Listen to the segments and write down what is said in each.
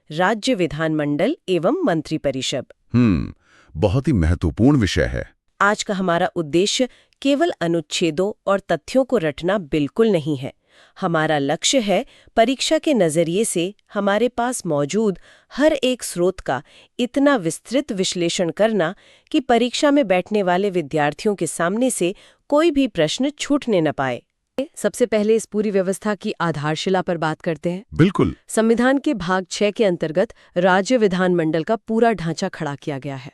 राज्य विधानमंडल एवं मंत्रिपरिषद। बहुत ही महत्वपूर्ण विषय है। आज का हमारा उद्देश्य केवल अनुच्छेदों और तथ्यों को रटना बिल्कुल नहीं है। हमारा लक्ष्य है परीक्षा के नजरिए से हमारे पास मौजूद हर एक स्रोत का इतना विस्तृत विश्लेषण करना कि परीक्षा में बैठने वाले विद्यार्थियों के सामने से कोई भी प्रश्न छूटने न पाए। सबसे पहले इस पूरी व्यवस्था की आधारशिला पर बात करते हैं। बिल्कुल। संविधान के भाग 6 के अंतर्गत राज्य विधानमंडल का पूरा ढांचा खड़ा किया गया है।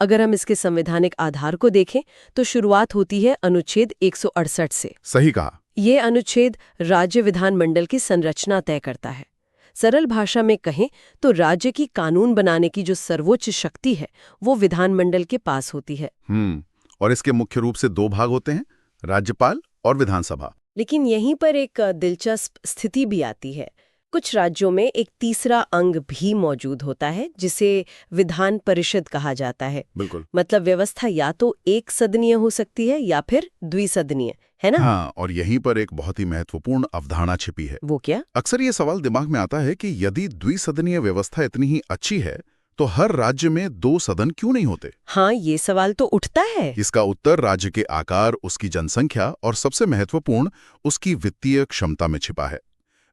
अगर हम इसके संवैधानिक आधार को देखें तो शुरुआत होती है अनुच्छेद 168 से। सही कहा। ये अनुच्छेद राज्य विधानमंडल की संरचना तय करता है। सरल भाषा में कहें तो राज्य की कानून बनाने की जो सर्वोच्च शक्ति है वो विधानमंडल के पास होती है। और इसके मुख्य रूप से 2 भाग होते हैं, राज्यपाल और विधानसभा। लेकिन यहीं पर एक दिलचस्प स्थिति भी आती है। कुछ राज्यों में एक तीसरा अंग भी मौजूद होता है जिसे विधान परिषद कहा जाता है। बिल्कुल। मतलब व्यवस्था या तो एक सदनीय हो सकती है या फिर द्विसदनीय, है ना? हाँ, और यहीं पर एक बहुत ही महत्वपूर्ण अवधारणा छिपी है। वो क्या? अक्सर ये सवाल दिमाग में आता है कि यदि द्विसदनीय व्यवस्था इतनी ही अच्छी है तो हर राज्य में 2 सदन क्यों नहीं होते? हाँ, ये सवाल तो उठता है। इसका उत्तर राज्य के आकार, उसकी जनसंख्या और सबसे महत्वपूर्ण उसकी वित्तीय क्षमता में छिपा है।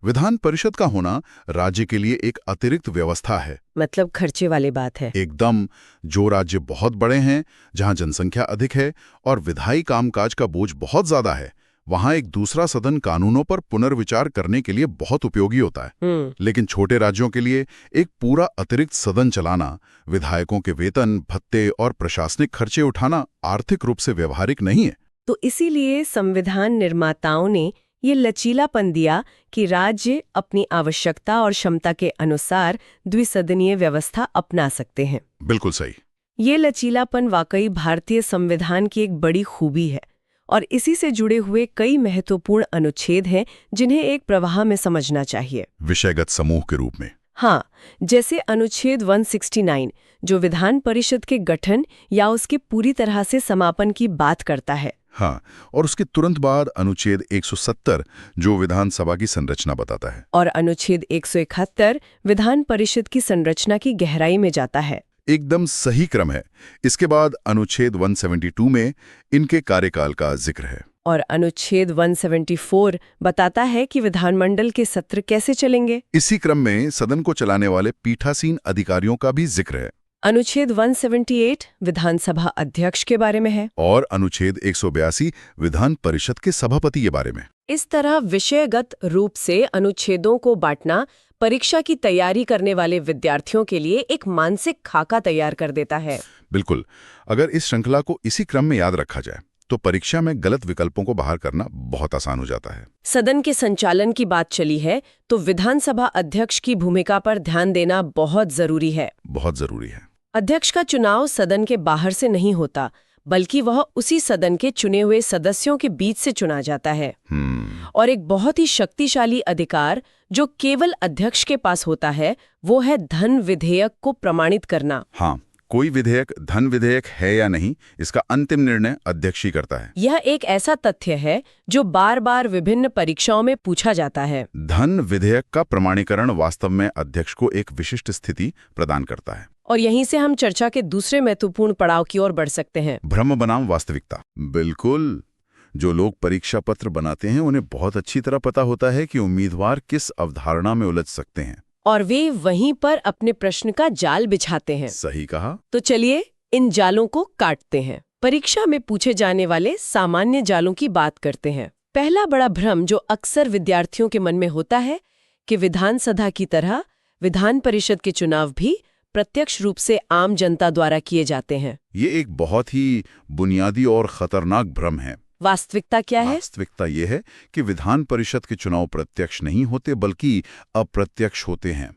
विधान परिषद का होना राज्य के लिए एक अतिरिक्त व्यवस्था है। मतलब खर्चे वाली बात है। एकदम। जो राज्य बहुत बड़े हैं, जहां जनसंख्या अधिक है और विधायी कामकाज का बोझ बहुत ज्यादा है, वहां एक दूसरा सदन कानूनों पर पुनर्विचार करने के लिए बहुत उपयोगी होता है। लेकिन छोटे राज्यों के लिए एक पूरा अतिरिक्त सदन चलाना, विधायकों के वेतन, भत्ते और प्रशासनिक खर्चे उठाना आर्थिक रूप से व्यवहारिक नहीं है। तो इसीलिए संविधान निर्माताओं ने ये लचीलापन दिया कि राज्य अपनी आवश्यकता और क्षमता के अनुसार द्विसदनीय व्यवस्था अपना सकते हैं। बिल्कुल सही। ये लचीलापन वाकई भारतीय संविधान की एक बड़ी खूबी है और इसी से जुड़े हुए कई महत्वपूर्ण अनुच्छेद हैं जिन्हें एक प्रवाह में समझना चाहिए, विषयगत समूह के रूप में। हाँ, जैसे अनुच्छेद 169 जो विधान परिषद के गठन या उसके पूरी तरह से समापन की बात करता है। हाँ, और उसके तुरंत बाद अनुच्छेद 170 जो विधानसभा की संरचना बताता है। और अनुच्छेद 171 विधान परिषद की संरचना की गहराई में जाता है। एकदम सही क्रम है। इसके बाद अनुच्छेद 172 में इनके कार्यकाल का जिक्र है। और अनुच्छेद 174 बताता है कि विधानमंडल के सत्र कैसे चलेंगे। इसी क्रम में सदन को चलाने वाले पीठासीन अधिकारियों का भी जिक्र है। अनुच्छेद 178 विधानसभा अध्यक्ष के बारे में है और अनुच्छेद 182 विधान परिषद के सभापति के बारे में। इस तरह विषयगत रूप से अनुच्छेदों को बांटना परीक्षा की तैयारी करने वाले विद्यार्थियों के लिए एक मानसिक खाका तैयार कर देता है। बिल्कुल। अगर इस श्रृंखला को इसी क्रम में याद रखा जाए तो परीक्षा में गलत विकल्पों को बाहर करना बहुत आसान हो जाता है। सदन के संचालन की बात चली है तो विधानसभा अध्यक्ष की भूमिका पर ध्यान देना बहुत जरूरी है। बहुत जरूरी है। अध्यक्ष का चुनाव सदन के बाहर से नहीं होता बल्कि वह उसी सदन के चुने हुए सदस्यों के बीच से चुना जाता है। और एक बहुत ही शक्तिशाली अधिकार जो केवल अध्यक्ष के पास होता है वो है धन विधेयक को प्रमाणित करना। हाँ, कोई विधेयक धन विधेयक है या नहीं, इसका अंतिम निर्णय अध्यक्ष ही करता है। यह एक ऐसा तथ्य है जो बार बार विभिन्न परीक्षाओं में पूछा जाता है। धन विधेयक का प्रमाणीकरण वास्तव में अध्यक्ष को एक विशिष्ट स्थिति प्रदान करता है। और यहीं से हम चर्चा के दूसरे महत्वपूर्ण पड़ाव की ओर बढ़ सकते हैं, भ्रम बनाम वास्तविकता। बिल्कुल। जो लोग परीक्षा पत्र बनाते हैं उन्हें बहुत अच्छी तरह पता होता है कि उम्मीदवार किस अवधारणा में उलझ सकते हैं और वे वहीं पर अपने प्रश्न का जाल बिछाते हैं। सही कहा। तो चलिए इन जालों को काटते हैं। परीक्षा में पूछे जाने वाले सामान्य जालों की बात करते हैं। पहला बड़ा भ्रम जो अक्सर विद्यार्थियों के मन में होता है कि विधानसभा की तरह विधान परिषद के चुनाव भी प्रत्यक्ष रूप से आम जनता द्वारा किए जाते हैं। ये एक बहुत ही बुनियादी और खतरनाक भ्रम है। वास्तविकता क्या है? वास्तविकता ये है कि विधान परिषद के चुनाव प्रत्यक्ष नहीं होते बल्कि अप्रत्यक्ष होते हैं।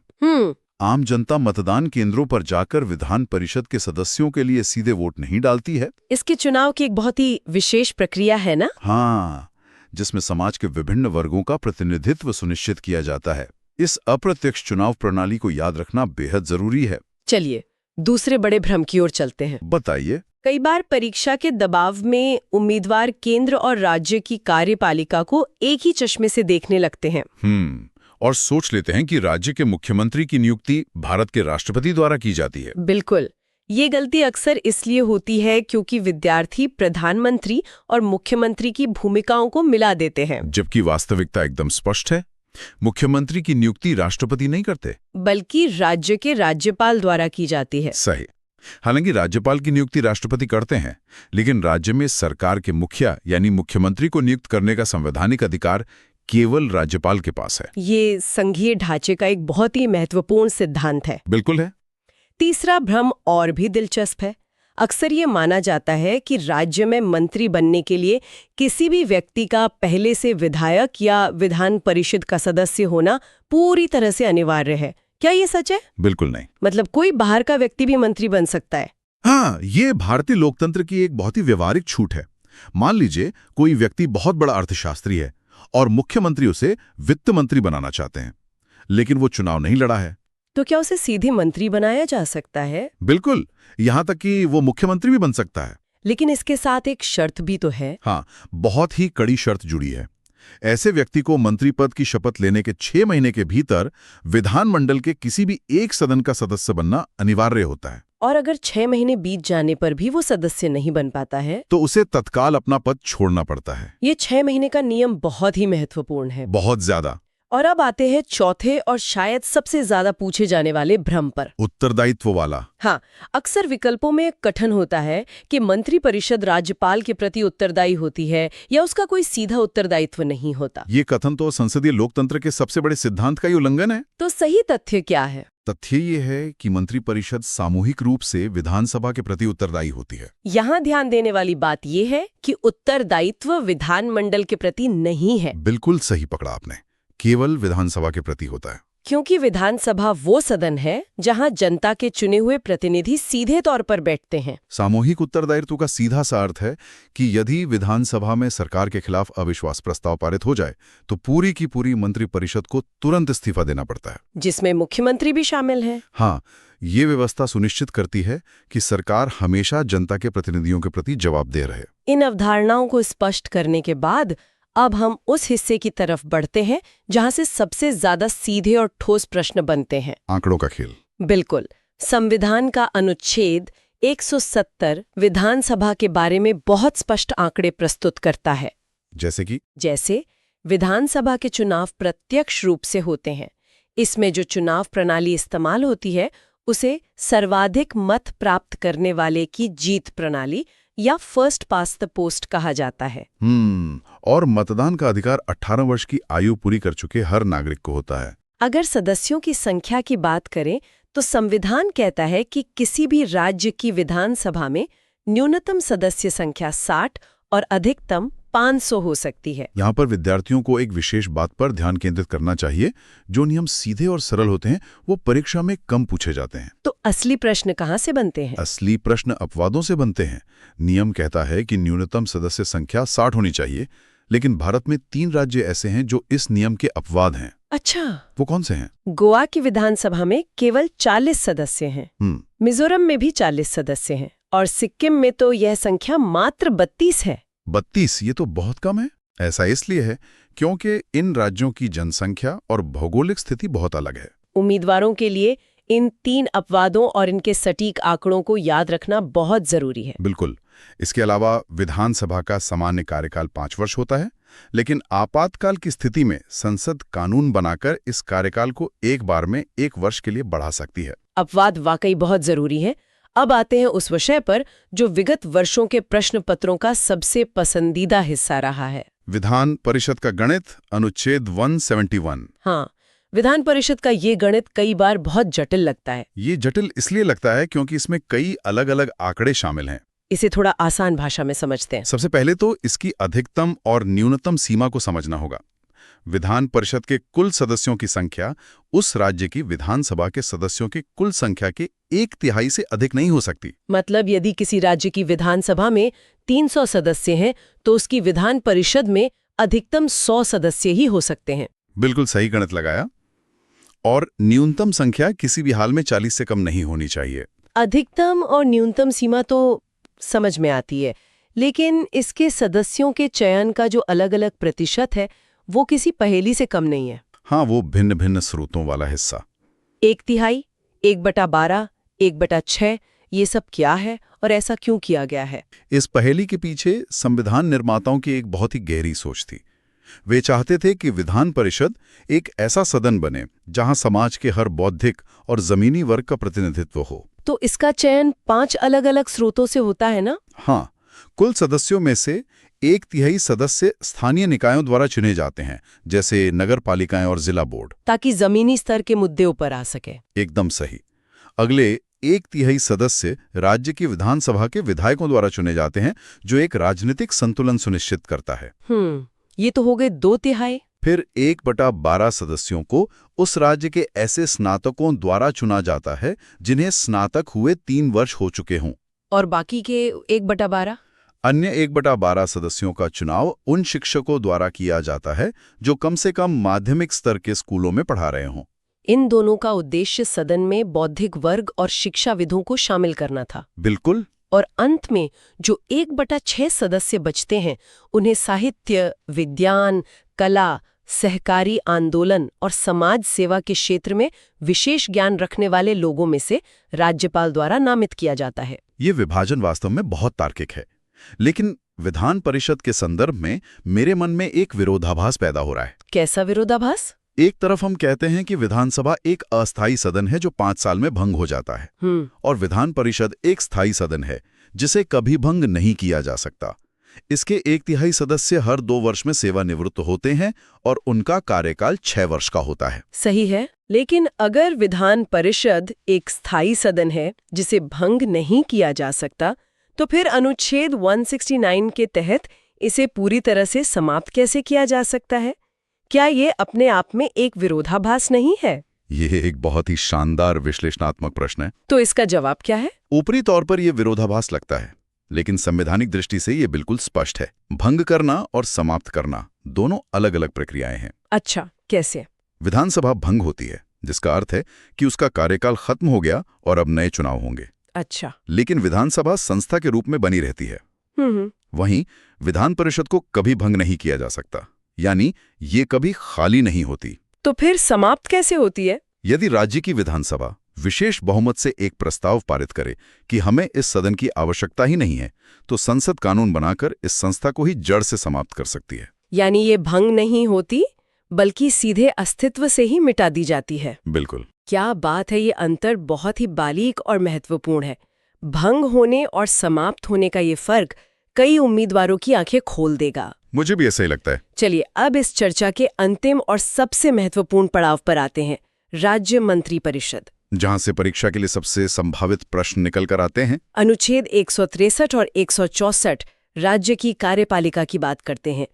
आम जनता मतदान केंद्रों पर जाकर विधान परिषद के सदस्यों के लिए सीधे वोट नहीं डालती है। इसके चुनाव की एक बहुत ही विशेष प्रक्रिया है ना? हाँ, जिसमें समाज के विभिन्न वर्गों का प्रतिनिधित्व सुनिश्चित किया जाता है। इस अप्रत्यक्ष चुनाव प्रणाली को याद रखना बेहद जरूरी है। चलिए दूसरे बड़े भ्रम की ओर चलते हैं। बताइए। कई बार परीक्षा के दबाव में उम्मीदवार केंद्र और राज्य की कार्यपालिका को एक ही चश्मे से देखने लगते हैं। और सोच लेते हैं कि राज्य के मुख्यमंत्री की नियुक्ति भारत के राष्ट्रपति द्वारा की जाती है। बिल्कुल। ये गलती अक्सर इसलिए होती है क्योंकि विद्यार्थी प्रधानमंत्री और मुख्यमंत्री की भूमिकाओं को मिला देते हैं। जबकि वास्तविकता एकदम स्पष्ट है। मुख्यमंत्री की नियुक्ति राष्ट्रपति नहीं करते, बल्कि राज्य के राज्यपाल द्वारा की जाती है। सही। हालांकि राज्यपाल की नियुक्ति राष्ट्रपति करते हैं, लेकिन राज्य में सरकार के मुखिया यानी मुख्यमंत्री को नियुक्त करने का संवैधानिक अधिकार केवल राज्यपाल के पास है। ये संघीय ढांचे का एक बहुत ही महत्वपूर्ण सिद्धांत है। बिल्कुल है। तीसरा भ्रम और भी दिलचस्प है। अक्सर ये माना जाता है कि राज्य में मंत्री बनने के लिए किसी भी व्यक्ति का पहले से विधायक या विधान परिषद का सदस्य होना पूरी तरह से अनिवार्य है। क्या ये सच है? बिल्कुल नहीं। मतलब कोई बाहर का व्यक्ति भी मंत्री बन सकता है? हाँ, ये भारतीय लोकतंत्र की एक बहुत ही व्यवहारिक छूट है। मान लीजिए कोई व्यक्ति बहुत बड़ा अर्थशास्त्री है और मुख्यमंत्री उसे वित्त मंत्री बनाना चाहते हैं, लेकिन वो चुनाव नहीं लड़ा है, तो क्या उसे सीधे मंत्री बनाया जा सकता है? बिल्कुल, यहां तक कि वो मुख्यमंत्री भी बन सकता है। लेकिन इसके साथ एक शर्त भी तो है। हाँ, बहुत ही कड़ी शर्त जुड़ी है। ऐसे व्यक्ति को मंत्री पद की शपथ लेने के 6 महीने के भीतर विधानमंडल के किसी भी एक सदन का सदस्य बनना अनिवार्य होता है। और अगर 6 महीने बीत जाने पर भी वो सदस्य नहीं बन पाता है तो उसे तत्काल अपना पद छोड़ना पड़ता है। ये 6 महीने का नियम बहुत ही महत्वपूर्ण है। बहुत ज्यादा। और अब आते हैं चौथे और शायद सबसे ज्यादा पूछे जाने वाले भ्रम पर, उत्तरदायित्व वाला। हाँ, अक्सर विकल्पों में कथन होता है कि मंत्री परिषद राज्यपाल के प्रति उत्तरदायी होती है या उसका कोई सीधा उत्तरदायित्व नहीं होता। ये कथन तो संसदीय लोकतंत्र के सबसे बड़े सिद्धांत का ही उल्लंघन है। तो सही तथ्य क्या है? तथ्य ये है कि मंत्री परिषद सामूहिक रूप से विधानसभा के प्रति उत्तरदायी होती है। यहाँ ध्यान देने वाली बात ये है कि उत्तरदायित्व विधानमंडल के प्रति नहीं है। बिल्कुल सही पकड़ा आपने, केवल विधानसभा के प्रति होता है। क्योंकि विधानसभा वो सदन है जहां जनता के चुने हुए प्रतिनिधि सीधे तौर पर बैठते हैं। सामूहिक उत्तरदायित्व का सीधा सा अर्थ है कि यदि विधानसभा में सरकार के खिलाफ अविश्वास प्रस्ताव पारित हो जाए तो पूरी की पूरी मंत्री परिषद को तुरंत इस्तीफा देना पड़ता है, जिसमें मुख्यमंत्री भी शामिल है। हाँ, ये व्यवस्था सुनिश्चित करती है कि सरकार हमेशा जनता के प्रतिनिधियों के प्रति जवाबदेह रहे। इन अवधारणाओं को स्पष्ट करने के बाद अब हम उस हिस्से की तरफ बढ़ते हैं जहां से सबसे ज्यादा सीधे और ठोस प्रश्न बनते हैं। आंकड़ों का खेल। बिल्कुल। संविधान का अनुच्छेद 170 विधानसभा के बारे में बहुत स्पष्ट आंकड़े प्रस्तुत करता है। जैसे विधानसभा के चुनाव प्रत्यक्ष रूप से होते हैं। इसमें जो चुनाव प्रणाली इस्तेमाल होती है उसे सर्वाधिक मत प्राप्त करने वाले की जीत प्रणाली या फर्स्ट पास द पोस्ट कहा जाता है। और मतदान का अधिकार 18 वर्ष की आयु पूरी कर चुके हर नागरिक को होता है। अगर सदस्यों की संख्या की बात करें तो संविधान कहता है कि किसी भी राज्य की विधानसभा में न्यूनतम सदस्य संख्या 60 और अधिकतम 500 हो सकती है। यहाँ पर विद्यार्थियों को एक विशेष बात पर ध्यान केंद्रित करना चाहिए। जो नियम सीधे और सरल होते हैं वो परीक्षा में कम पूछे जाते हैं। तो असली प्रश्न कहाँ से बनते हैं? असली प्रश्न अपवादों से बनते हैं। नियम कहता है कि न्यूनतम सदस्य संख्या 60 होनी चाहिए, लेकिन भारत में 3 राज्य ऐसे हैं जो इस नियम के अपवाद हैं। अच्छा, वो कौन से हैं? गोवा की विधानसभा में केवल 40 सदस्य हैं। मिजोरम में भी 40 सदस्य हैं और सिक्किम में तो यह संख्या मात्र 32 है। 32? ये तो बहुत कम है। ऐसा इसलिए है क्योंकि इन राज्यों की जनसंख्या और भौगोलिक स्थिति बहुत अलग है। उम्मीदवारों के लिए इन 3 अपवादों और इनके सटीक आंकड़ों को याद रखना बहुत जरूरी है। बिल्कुल। इसके अलावा विधानसभा का सामान्य कार्यकाल 5 वर्ष होता है, लेकिन आपातकाल की स्थिति में संसद कानून बनाकर इस कार्यकाल को एक बार में 1 वर्ष के लिए बढ़ा सकती है। अपवाद वाकई बहुत जरूरी है। अब आते हैं उस विषय पर जो विगत वर्षों के प्रश्न पत्रों का सबसे पसंदीदा हिस्सा रहा है। विधान परिषद का गणित, अनुच्छेद 171। हाँ, विधान परिषद का ये गणित कई बार बहुत जटिल लगता है। ये जटिल इसलिए लगता है क्योंकि इसमें कई अलग अलग आंकड़े शामिल हैं। इसे थोड़ा आसान भाषा में समझते हैं। सबसे पहले तो इसकी अधिकतम और न्यूनतम सीमा को समझना होगा। विधान परिषद के कुल सदस्यों की संख्या उस राज्य की विधानसभा के सदस्यों की कुल संख्या के 1/3 से अधिक नहीं हो सकती। मतलब यदि किसी राज्य की विधानसभा में 300 सदस्य हैं तो उसकी विधान परिषद में अधिकतम 100 सदस्य ही हो सकते हैं। बिल्कुल सही गणित लगाया। और न्यूनतम संख्या किसी भी हाल में 40 से कम नहीं होनी चाहिए। अधिकतम और न्यूनतम सीमा तो समझ में आती है, लेकिन इसके सदस्यों के चयन का जो अलग अलग प्रतिशत है वो किसी पहेली से कम नहीं है। हाँ, वो भिन्न भिन्न स्रोतों वाला हिस्सा। 1/3, 1/12, 1/6, ये सब क्या है और ऐसा क्यों किया गया है? इस पहेली के पीछे संविधान निर्माताओं की एक बहुत ही गहरी सोच थी। वे चाहते थे कि विधान परिषद एक ऐसा सदन बने जहां समाज के हर बौद्धिक और जमीनी वर्ग का प्रतिनिधित्व हो। तो इसका चयन 5 अलग-अलग स्रोतों से होता है ना? हाँ, कुल सदस्यों में से 1/3 सदस्य स्थानीय निकायों द्वारा चुने जाते हैं, जैसे नगर पालिकाएं और जिला बोर्ड। ताकि जमीनी स्तर के मुद्दे ऊपर आ सके। एकदम सही। अगले 1/3 सदस्य राज्य की विधानसभा के विधायकों द्वारा चुने जाते हैं, जो एक राजनीतिक संतुलन सुनिश्चित करता है। ये तो हो गए 2/3। फिर 1/12 सदस्यों को उस राज्य के ऐसे स्नातकों द्वारा चुना जाता है जिन्हें स्नातक हुए 3 वर्ष हो चुके हों। और बाकी के 1/12? अन्य 1/12 सदस्यों का चुनाव उन शिक्षकों द्वारा किया जाता है जो कम से कम माध्यमिक स्तर के स्कूलों में पढ़ा रहे हों। इन दोनों का उद्देश्य सदन में बौद्धिक वर्ग और शिक्षाविदों को शामिल करना था। बिल्कुल। और अंत में जो 1/6 सदस्य बचते हैं, उन्हें साहित्य, विज्ञान, कला, सहकारी आंदोलन और समाज सेवा के क्षेत्र में विशेष ज्ञान रखने वाले लोगों में से राज्यपाल द्वारा नामित किया जाता है। ये विभाजन वास्तव में बहुत तार्किक है, लेकिन विधान परिषद के संदर्भ में मेरे मन में एक विरोधाभास पैदा हो रहा है। कैसा विरोधाभास? एक तरफ हम कहते हैं कि विधानसभा एक अस्थायी सदन है जो 5 साल में भंग हो जाता है, और विधान परिषद एक स्थायी सदन है जिसे कभी भंग नहीं किया जा सकता। इसके 1/3 सदस्य हर 2 वर्ष में सेवानिवृत्त होते हैं और उनका कार्यकाल 6 वर्ष का होता है। सही है, लेकिन अगर विधान परिषद एक स्थायी सदन है जिसे भंग नहीं किया जा सकता, तो फिर अनुच्छेद 169 के तहत इसे पूरी तरह से समाप्त कैसे किया जा सकता है? क्या ये अपने आप में एक विरोधाभास नहीं है? यह एक बहुत ही शानदार विश्लेषणात्मक प्रश्न है। तो इसका जवाब क्या है? ऊपरी तौर पर यह विरोधाभास लगता है, लेकिन संवैधानिक दृष्टि से यह बिल्कुल स्पष्ट है। भंग करना और समाप्त करना दोनों अलग अलग प्रक्रियाएं हैं। अच्छा, कैसे? विधानसभा भंग होती है, जिसका अर्थ है कि उसका कार्यकाल खत्म हो गया और अब नए चुनाव होंगे। अच्छा। लेकिन विधानसभा संस्था के रूप में बनी रहती है। वहीं विधान परिषद को कभी भंग नहीं किया जा सकता, यानी ये कभी खाली नहीं होती। तो फिर समाप्त कैसे होती है? यदि राज्य की विधानसभा विशेष बहुमत से एक प्रस्ताव पारित करे कि हमें इस सदन की आवश्यकता ही नहीं है, तो संसद कानून बनाकर इस संस्था को ही जड़ से समाप्त कर सकती है। यानी ये भंग नहीं होती, बल्कि सीधे अस्तित्व से ही मिटा दी जाती है। बिल्कुल। क्या बात है, ये अंतर बहुत ही बारीक और महत्वपूर्ण है। भंग होने और समाप्त होने का ये फर्क कई उम्मीदवारों की आंखें खोल देगा। मुझे भी ऐसा ही लगता है। चलिए अब इस चर्चा के अंतिम और सबसे महत्वपूर्ण पड़ाव पर आते हैं, राज्य मंत्री परिषद, जहां से परीक्षा के लिए सबसे संभावित प्रश्न निकल कर आते हैं। अनुच्छेद 163 और 164 राज्य की कार्यपालिका की बात करते हैं।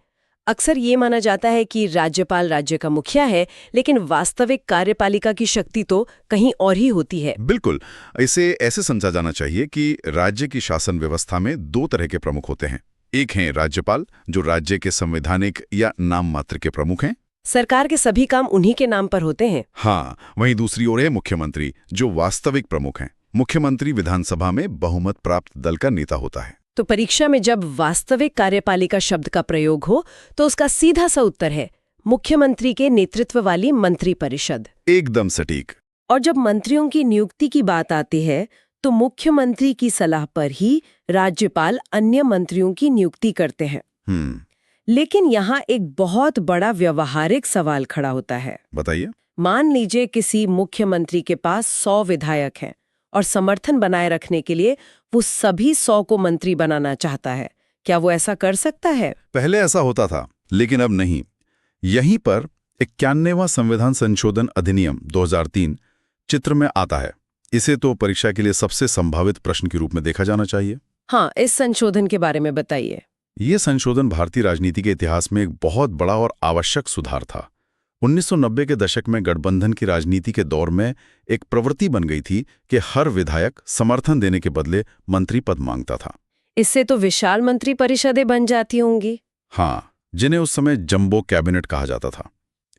अक्सर ये माना जाता है कि राज्यपाल राज्य का मुखिया है, लेकिन वास्तविक कार्यपालिका की शक्ति तो कहीं और ही होती है। बिल्कुल, इसे ऐसे समझा जाना चाहिए कि राज्य की शासन व्यवस्था में 2 तरह के प्रमुख होते हैं। एक हैं राज्यपाल, जो राज्य के संवैधानिक या नाम मात्र के प्रमुख हैं। सरकार के सभी काम उन्हीं के नाम पर होते हैं। हाँ, वहीं दूसरी ओर है मुख्यमंत्री, जो वास्तविक प्रमुख हैं। मुख्यमंत्री विधानसभा में बहुमत प्राप्त दल का नेता होता है। तो परीक्षा में जब वास्तविक कार्यपालिका शब्द का प्रयोग हो, तो उसका सीधा सा उत्तर है मुख्यमंत्री के नेतृत्व वाली मंत्री परिषद। एकदम सटीक। और जब मंत्रियों की नियुक्ति की बात आती है, तो मुख्यमंत्री की सलाह पर ही राज्यपाल अन्य मंत्रियों की नियुक्ति करते हैं। लेकिन यहाँ एक बहुत बड़ा व्यवहारिक सवाल खड़ा होता है। बताइए। मान लीजिए किसी मुख्यमंत्री के पास 100 विधायक हैं और समर्थन बनाए रखने के लिए वो सभी 100 को मंत्री बनाना चाहता है। क्या वो ऐसा कर सकता है? पहले ऐसा होता था, लेकिन अब नहीं। यहीं पर 91वां संविधान संशोधन अधिनियम 2003 चित्र में आता है। इसे तो परीक्षा के लिए सबसे संभावित प्रश्न के रूप में देखा जाना चाहिए। हाँ, इस संशोधन के बारे में बताइए। ये संशोधन भारतीय राजनीति के इतिहास में एक बहुत बड़ा और आवश्यक सुधार था। 1990 के दशक में गठबंधन की राजनीति के दौर में एक प्रवृत्ति बन गई थी कि हर विधायक समर्थन देने के बदले मंत्री पद मांगता था। इससे तो विशाल मंत्री परिषदें बन जाती होंगी। हाँ, जिन्हें उस समय जंबो कैबिनेट कहा जाता था।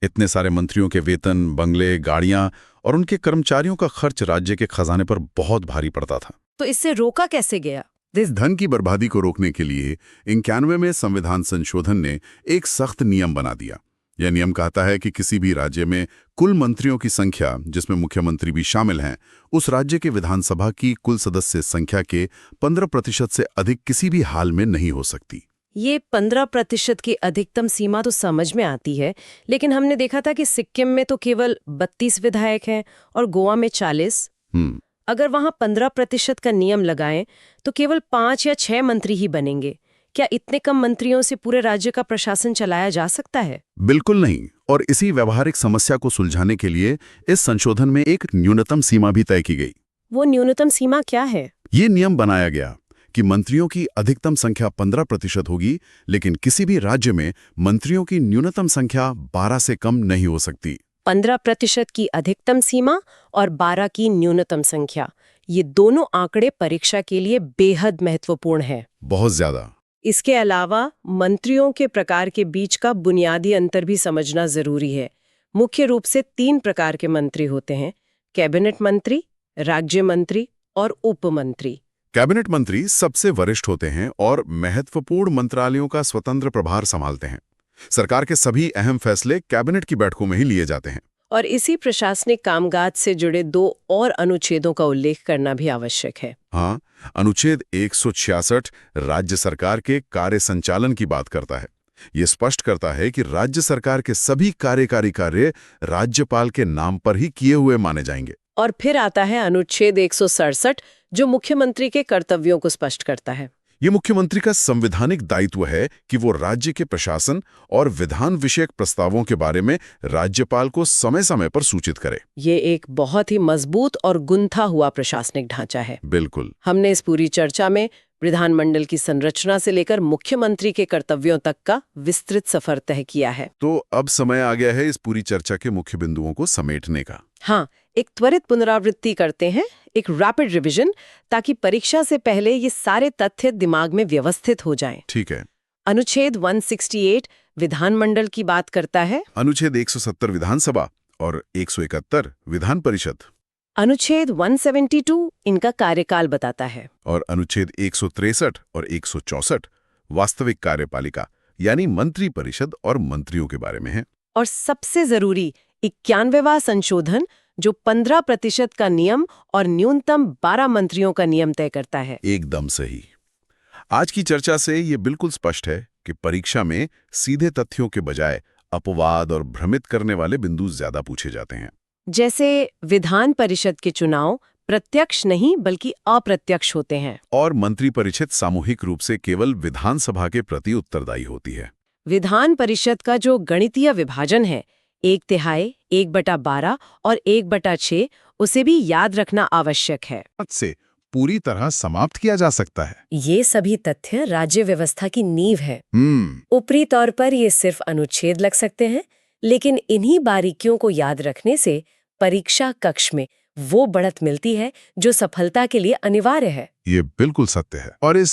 इतने सारे मंत्रियों के वेतन, बंगले, गाड़ियां और उनके कर्मचारियों का खर्च राज्य के खजाने पर बहुत भारी पड़ता था। तो इससे रोका कैसे गया? इस धन की बर्बादी को रोकने के लिए 91 में संविधान संशोधन ने एक सख्त नियम बना दिया। यह नियम कहता है कि किसी भी राज्य में कुल मंत्रियों की संख्या, जिसमें मुख्यमंत्री भी शामिल हैं, उस राज्य के विधानसभा की कुल सदस्य संख्या के 15% से अधिक किसी भी हाल में नहीं हो सकती। ये 15% की अधिकतम सीमा तो समझ में आती है, लेकिन हमने देखा था कि सिक्किम में तो केवल 32 विधायक हैं और गोवा में 40। अगर वहां 15% का नियम लगाएं तो केवल 5 या 6 मंत्री ही बनेंगे। क्या इतने कम मंत्रियों से पूरे राज्य का प्रशासन चलाया जा सकता है? बिल्कुल नहीं। और इसी व्यवहारिक समस्या को सुलझाने के लिए इस संशोधन में एक न्यूनतम सीमा भी तय की गई। वो न्यूनतम सीमा क्या है? ये नियम बनाया गया कि मंत्रियों की अधिकतम संख्या 15% होगी, लेकिन किसी भी राज्य में मंत्रियों की न्यूनतम संख्या 12 से कम नहीं हो सकती। 15% की अधिकतम सीमा और 12 की न्यूनतम संख्या, ये दोनों आंकड़े परीक्षा के लिए बेहद महत्वपूर्ण हैं। बहुत ज्यादा। इसके अलावा मंत्रियों के प्रकार के बीच का बुनियादी अंतर भी समझना जरूरी है। मुख्य रूप से 3 प्रकार के मंत्री होते हैं: कैबिनेट मंत्री, राज्य मंत्री और उप मंत्री। कैबिनेट मंत्री सबसे वरिष्ठ होते हैं और महत्वपूर्ण मंत्रालयों का स्वतंत्र प्रभार संभालते हैं। सरकार के सभी अहम फैसले कैबिनेट की बैठकों में ही लिए जाते हैं। और इसी प्रशासनिक कामकाज से जुड़े 2 और अनुच्छेदों का उल्लेख करना भी आवश्यक है। हाँ, अनुच्छेद 166 राज्य सरकार के कार्य संचालन की बात करता है। ये स्पष्ट करता है कि राज्य सरकार के सभी कार्यकारी कार्य राज्यपाल के नाम पर ही किए हुए माने जाएंगे। और फिर आता है अनुच्छेद 167, जो मुख्यमंत्री के कर्तव्यों को स्पष्ट करता है। ये मुख्यमंत्री का संवैधानिक दायित्व है कि वो राज्य के प्रशासन और विधान विषयक प्रस्तावों के बारे में राज्यपाल को समय समय पर सूचित करे। ये एक बहुत ही मजबूत और गुंथा हुआ प्रशासनिक ढांचा है। बिल्कुल। हमने इस पूरी चर्चा में विधानमंडल की संरचना से लेकर मुख्यमंत्री के कर्तव्यों तक का विस्तृत सफर तय किया है। तो अब समय आ गया है इस पूरी चर्चा के मुख्य बिंदुओं को समेटने का। हाँ, एक त्वरित पुनरावृत्ति करते हैं, एक रैपिड रिवीजन, ताकि परीक्षा से पहले ये सारे तथ्य दिमाग में व्यवस्थित हो जाएं। ठीक है। अनुच्छेद 168 विधानमंडल की बात करता है। अनुच्छेद 170 विधानसभा और 171 विधान परिषद। अनुच्छेद 172 इनका कार्यकाल बताता है। और अनुच्छेद 163 और 164 वास्तविक कार्यपालिका यानी मंत्री परिषद और मंत्रियों के बारे में है। और सबसे जरूरी 91वां संशोधन, जो 15% का नियम और न्यूनतम 12 मंत्रियों का नियम तय करता है। एकदम सही। आज की चर्चा से ये बिल्कुल स्पष्ट है कि परीक्षा में सीधे तथ्यों के बजाय अपवाद और भ्रमित करने वाले बिंदु ज्यादा पूछे जाते हैं। जैसे विधान परिषद के चुनाव प्रत्यक्ष नहीं बल्कि अप्रत्यक्ष होते हैं, और मंत्री परिषद सामूहिक रूप से केवल विधानसभा के प्रति उत्तरदायी होती है। विधान परिषद का जो गणितीय विभाजन है 1/3, 1/12 और 1/6, उसे भी याद रखना आवश्यक है। से पूरी तरह समाप्त किया जा सकता है। ये सभी तथ्य राज्य व्यवस्था की नींव है। ऊपरी तौर पर ये सिर्फ अनुच्छेद लग सकते हैं, लेकिन इन्हीं बारीकियों को याद रखने से परीक्षा कक्ष में वो बढ़त मिलती है जो सफलता के लिए अनिवार्य है। ये बिल्कुल सत्य है। और इस